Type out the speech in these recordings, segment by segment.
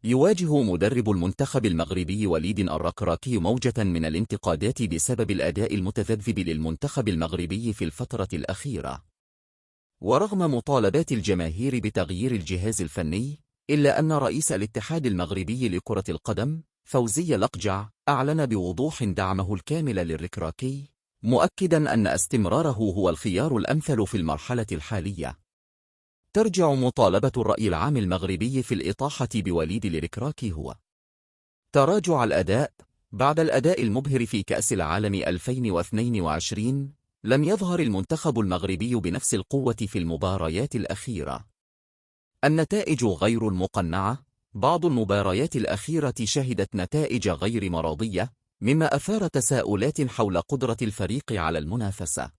يواجه مدرب المنتخب المغربي وليد الركراكي موجة من الانتقادات بسبب الأداء المتذبذب للمنتخب المغربي في الفترة الأخيرة. ورغم مطالبات الجماهير بتغيير الجهاز الفني، إلا أن رئيس الاتحاد المغربي لكرة القدم فوزي لقجع أعلن بوضوح دعمه الكامل للركراكي، مؤكدا أن استمراره هو الخيار الأمثل في المرحلة الحالية. ترجع مطالبة الرأي العام المغربي في الإطاحة بوليد الركراكي هو تراجع الأداء. بعد الأداء المبهر في كأس العالم 2022، لم يظهر المنتخب المغربي بنفس القوة في المباريات الأخيرة. النتائج غير المقنعة. بعض المباريات الأخيرة شهدت نتائج غير مرضية، مما أثار تساؤلات حول قدرة الفريق على المنافسة.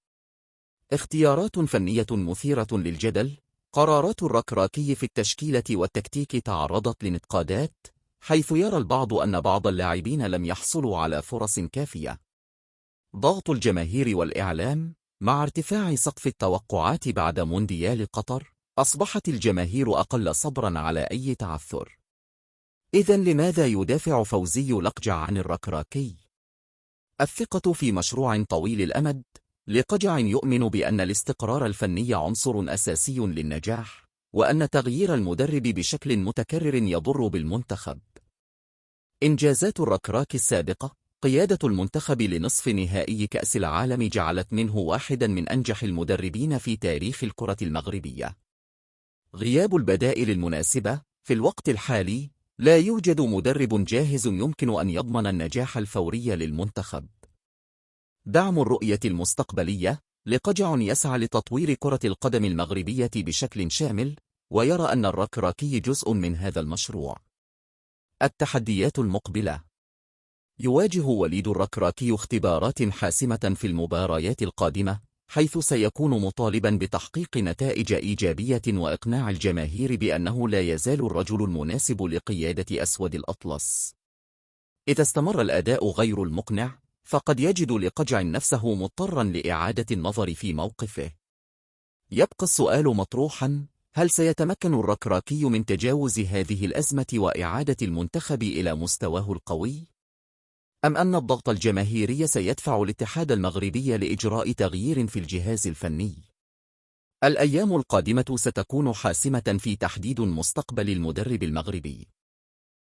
اختيارات فنية مثيرة للجدل. قرارات الركراكي في التشكيلة والتكتيك تعرضت لانتقادات، حيث يرى البعض أن بعض اللاعبين لم يحصلوا على فرص كافية. ضغط الجماهير والإعلام. مع ارتفاع سقف التوقعات بعد مونديال قطر، أصبحت الجماهير أقل صبرا على أي تعثر. إذن لماذا يدافع فوزي لقجع عن الركراكي؟ الثقة في مشروع طويل الأمد. لقجع يؤمن بأن الاستقرار الفني عنصر أساسي للنجاح، وأن تغيير المدرب بشكل متكرر يضر بالمنتخب. إنجازات الركراكي السابقة: قيادة المنتخب لنصف نهائي كأس العالم جعلت منه واحدا من أنجح المدربين في تاريخ الكرة المغربية. غياب البدائل المناسبة. في الوقت الحالي لا يوجد مدرب جاهز يمكن أن يضمن النجاح الفوري للمنتخب. دعم الرؤية المستقبلية. لقجع يسعى لتطوير كرة القدم المغربية بشكل شامل، ويرى أن الركراكي جزء من هذا المشروع. التحديات المقبلة. يواجه وليد الركراكي اختبارات حاسمة في المباريات القادمة، حيث سيكون مطالبا بتحقيق نتائج إيجابية وإقناع الجماهير بأنه لا يزال الرجل المناسب لقيادة أسود الأطلس. إذا استمر الأداء غير المقنع، فقد يجد لقجع نفسه مضطرا لإعادة النظر في موقفه. يبقى السؤال مطروحا: هل سيتمكن الركراكي من تجاوز هذه الأزمة وإعادة المنتخب إلى مستواه القوي؟ أم أن الضغط الجماهيري سيدفع الاتحاد المغربي لإجراء تغيير في الجهاز الفني؟ الأيام القادمة ستكون حاسمة في تحديد مستقبل المدرب المغربي.